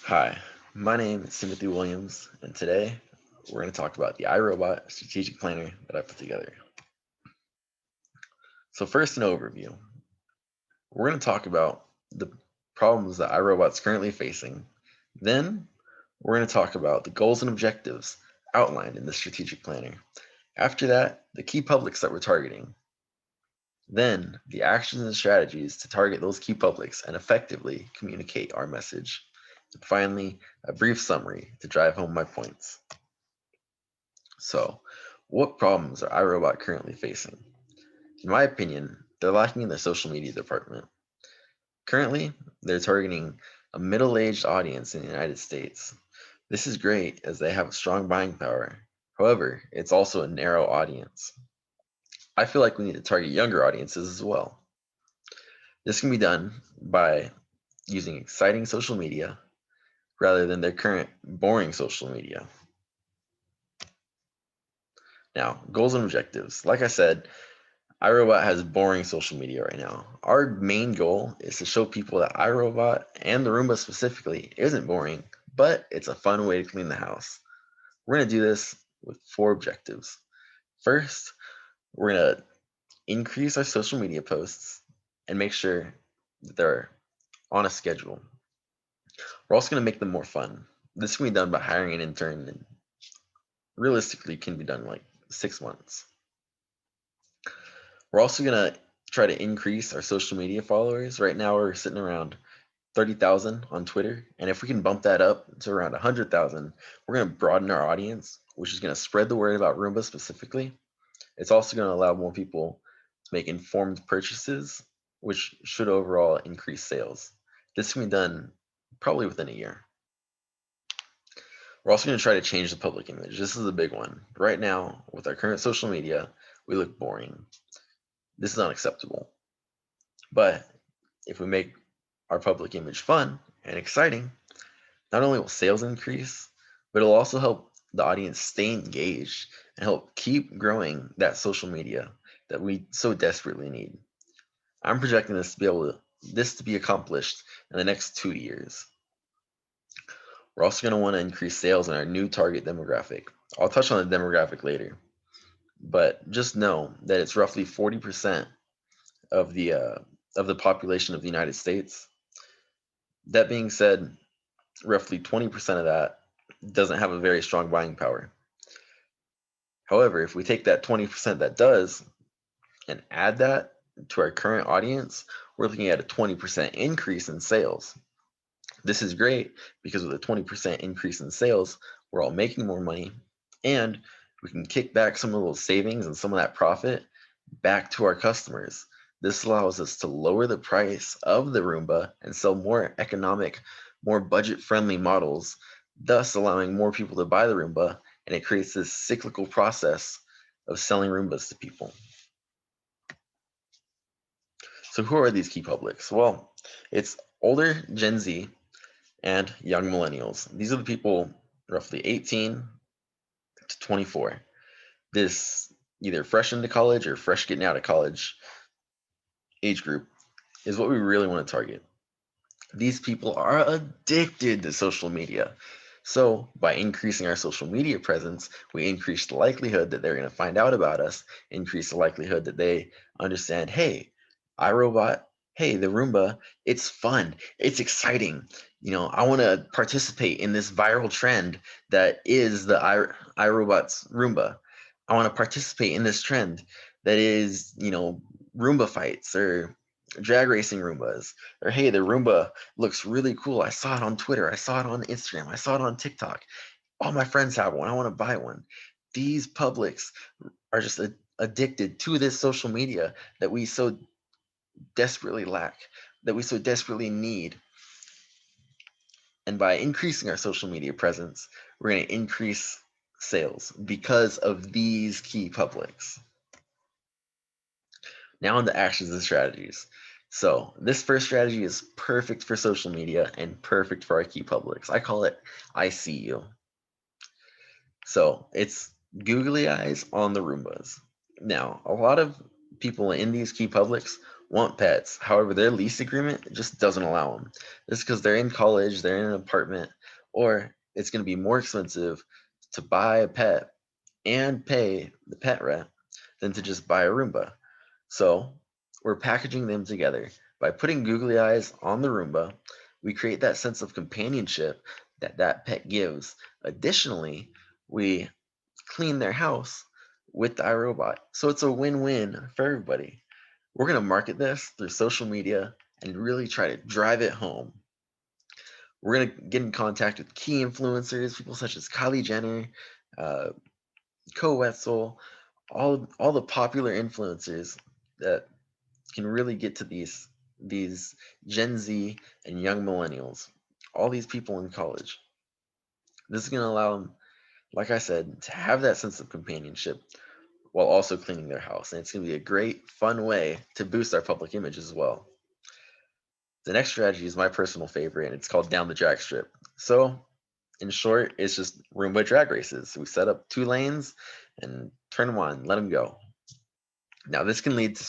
Hi, my name is Timothy Williams, and today we're going to talk about the iRobot strategic planner that I put together. So, first, an overview. We're going to talk about the problems that iRobot's currently facing. Then, we're going to talk about the goals and objectives outlined in the strategic planner. After that, the key publics that we're targeting. Then, the actions and strategies to target those key publics and effectively communicate our message. And finally, a brief summary to drive home my points. So, what problems are iRobot currently facing? In my opinion, they're lacking in the social media department. Currently, they're targeting a middle aged audience in the United States. This is great as they have a strong buying power. However, it's also a narrow audience. I feel like we need to target younger audiences as well. This can be done by using exciting social media rather than their current boring social media. Now, goals and objectives. Like I said, iRobot has boring social media right now. Our main goal is to show people that iRobot and the Roomba specifically isn't boring, but it's a fun way to clean the house. We're going to do this with four objectives. First, we're going to increase our social media posts and make sure that they're on a schedule. We're also going to make them more fun. This can be done by hiring an intern and realistically can be done in like 6 months. We're also going to try to increase our social media followers. Right now, we're sitting around 30,000 on Twitter. And if we can bump that up to around 100,000, we're going to broaden our audience, which is going to spread the word about Roomba specifically. It's also going to allow more people to make informed purchases, which should overall increase sales. This can be done probably within a year. We're also going to try to change the public image. This is a big one. Right now, with our current social media, we look boring. This is unacceptable. But if we make our public image fun and exciting, not only will sales increase, but it'll also help the audience stay engaged and help keep growing that social media that we so desperately need. I'm projecting this to be accomplished in the next 2 years. We're also going to want to increase sales in our new target demographic. I'll touch on the demographic later, but just know that it's roughly 40% of the population of the United States. That being said, roughly 20% of that doesn't have a very strong buying power. However, if we take that 20% that does and add that to our current audience, we're looking at a 20% increase in sales. This is great because with a 20% increase in sales, we're all making more money and we can kick back some of those savings and some of that profit back to our customers. This allows us to lower the price of the Roomba and sell more economic, more budget friendly models, thus allowing more people to buy the Roomba. And it creates this cyclical process of selling Roombas to people. So, who are these key publics? Well, it's older Gen Z and young millennials. These are the people roughly 18 to 24. This either fresh into college or fresh getting out of college age group is what we really want to target. These people are addicted to social media. So, by increasing our social media presence, we increase the likelihood that they're going to find out about us, increase the likelihood that they understand, hey, iRobot, hey, the Roomba, it's fun, it's exciting. I want to participate in this viral trend that is the iRobot's Roomba. I want to participate in this trend that is, Roomba fights or drag racing Roombas, or hey, the Roomba looks really cool. I saw it on Twitter. I saw it on Instagram. I saw it on TikTok. All my friends have one. I want to buy one. These publics are just addicted to this social media that we so desperately lack, that we so desperately need. And by increasing our social media presence, we're going to increase sales because of these key publics. Now on to actions and strategies. So this first strategy is perfect for social media and perfect for our key publics. I call it I see you. So it's googly eyes on the Roombas. Now, a lot of people in these key publics want pets. However, their lease agreement just doesn't allow them. This is because they're in college, they're in an apartment, or it's going to be more expensive to buy a pet and pay the pet rent than to just buy a Roomba. So we're packaging them together. By putting googly eyes on the Roomba, we create that sense of companionship that that pet gives. Additionally, we clean their house with the iRobot. So it's a win-win for everybody. We're going to market this through social media and really try to drive it home. We're going to get in contact with key influencers, people such as Kylie Jenner, uh, Co Wetzel, all the popular influencers that can really get to these Gen Z and young millennials, all these people in college. This is going to allow them, like I said, to have that sense of companionship while also cleaning their house. And it's going to be a great, fun way to boost our public image as well. The next strategy is my personal favorite, and it's called down the drag strip. So, in short, it's just Roomba drag races. We set up 2 lanes and turn them on, let them go. Now, this can lead to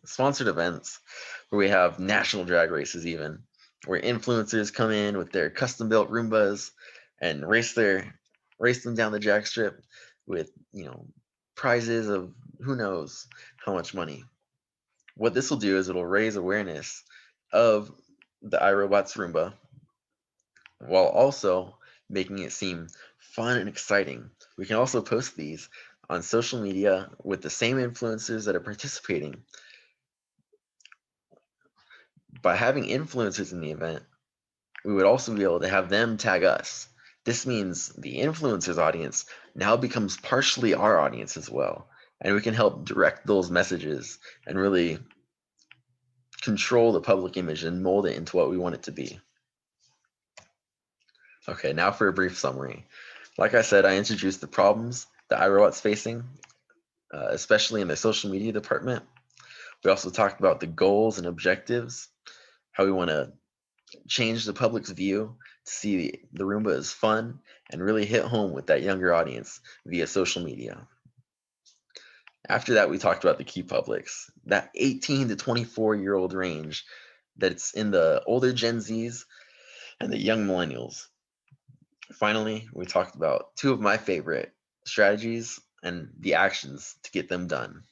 sponsored events where we have national drag races, even where influencers come in with their custom built Roombas and race them down the drag strip with prizes of who knows how much money. What this will do is it'll raise awareness of the iRobot's Roomba while also making it seem fun and exciting. We can also post these on social media with the same influencers that are participating. By having influencers in the event, we would also be able to have them tag us. This means the influencers audience now becomes partially our audience as well. And we can help direct those messages and really control the public image and mold it into what we want it to be. Okay, now for a brief summary. Like I said, I introduced the problems that iRobot's facing, especially in the social media department. We also talked about the goals and objectives, how we want to change the public's view to see the Roomba as fun and really hit home with that younger audience via social media. After that, we talked about the key publics, that 18 to 24-year-old range that's in the older Gen Zs and the young millennials. Finally, we talked about 2 of my favorite strategies and the actions to get them done.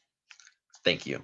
Thank you.